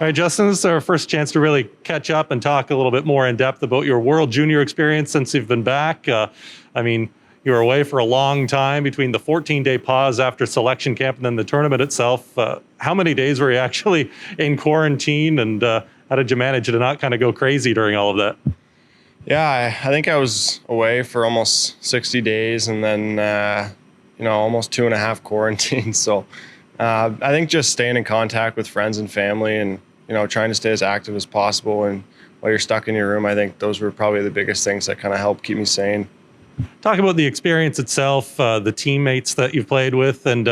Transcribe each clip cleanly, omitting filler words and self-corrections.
All right, Justin, this is our first chance to really catch up and talk a little bit more in depth about your World Junior experience since you've been back. You were away for a long time between the 14-day pause after selection camp and then the tournament itself. How many days were you actually in quarantine, and how did you manage to not kind of go crazy during all of that? Yeah, I think I was away for almost 60 days and then, almost 2.5 quarantines. So I think just staying in contact with friends and family and, trying to stay as active as possible. And while you're stuck in your room, I think those were probably the biggest things that kind of helped keep me sane. Talk about the experience itself, the teammates that you've played with, and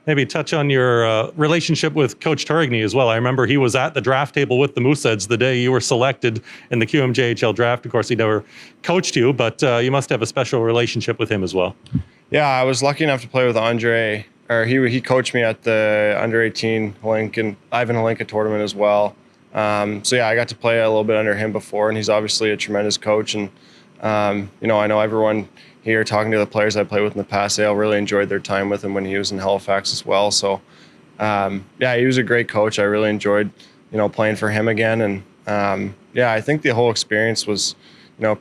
maybe touch on your relationship with Coach Turigny as well. I remember he was at the draft table with the Mooseheads the day you were selected in the QMJHL draft. Of course, he never coached you, but you must have a special relationship with him as well. Yeah, I was lucky enough to play with Andre, or he coached me at the under 18 Ivan Holinka tournament as well. I got to play a little bit under him before, and he's obviously a tremendous coach. And I know everyone here talking to the players I played with in the past, they all really enjoyed their time with him when he was in Halifax as well. So, he was a great coach. I really enjoyed, playing for him again. And, I think the whole experience was,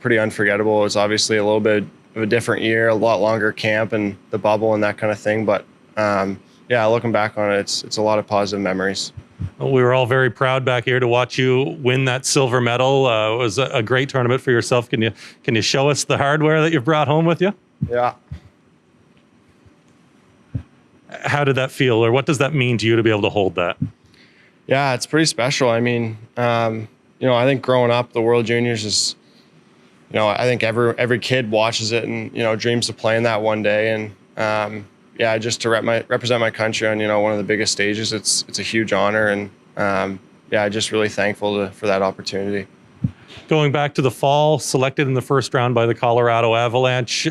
pretty unforgettable. It was obviously a little bit of a different year, a lot longer camp and the bubble and that kind of thing. But, looking back on it, it's a lot of positive memories. Well, we were all very proud back here to watch you win that silver medal. It was a great tournament for yourself. Can you show us the hardware that you've brought home with you? Yeah. How did that feel, or what does that mean to you to be able to hold that? Yeah, it's pretty special. I mean, I think growing up, the World Juniors is, I think every kid watches it and, dreams of playing that one day. And, just to represent my country on, one of the biggest stages, it's a huge honor. And, just really thankful for that opportunity. Going back to the fall, selected in the first round by the Colorado Avalanche.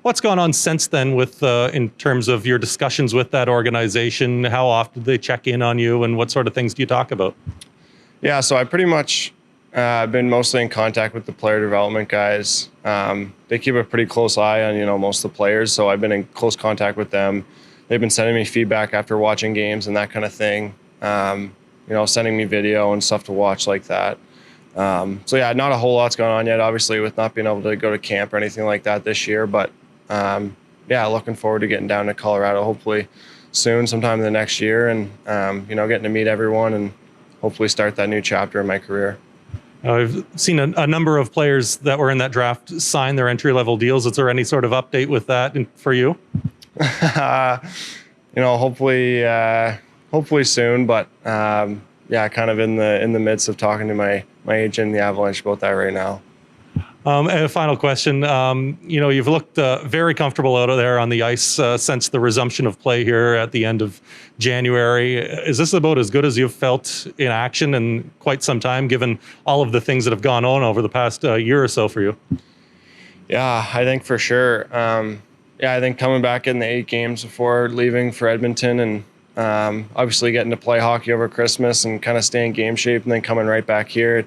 What's gone on since then with in terms of your discussions with that organization? How often do they check in on you, and what sort of things do you talk about? Yeah, so I pretty much been mostly in contact with the player development guys. They keep a pretty close eye on, most of the players, so I've been in close contact with them. They've been sending me feedback after watching games and that kind of thing. Sending me video and stuff to watch like that. Not a whole lot's going on yet, obviously, with not being able to go to camp or anything like that this year. But looking forward to getting down to Colorado hopefully soon, sometime in the next year, and getting to meet everyone and hopefully start that new chapter in my career. I've seen a number of players that were in that draft sign their entry-level deals. Is there any sort of update with that for you? Hopefully soon, but kind of in the midst of talking to my agent in the Avalanche about that right now. And a final question. You've looked very comfortable out of there on the ice since the resumption of play here at the end of January. Is this about as good as you've felt in action in quite some time, given all of the things that have gone on over the past year or so for you? Yeah, I think for sure. I think coming back in the 8 games before leaving for Edmonton and obviously getting to play hockey over Christmas and kind of stay in game shape and then coming right back here.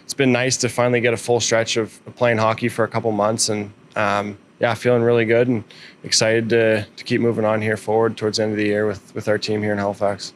It's been nice to finally get a full stretch of playing hockey for a couple months, and feeling really good and excited to keep moving on here forward towards the end of the year with our team here in Halifax.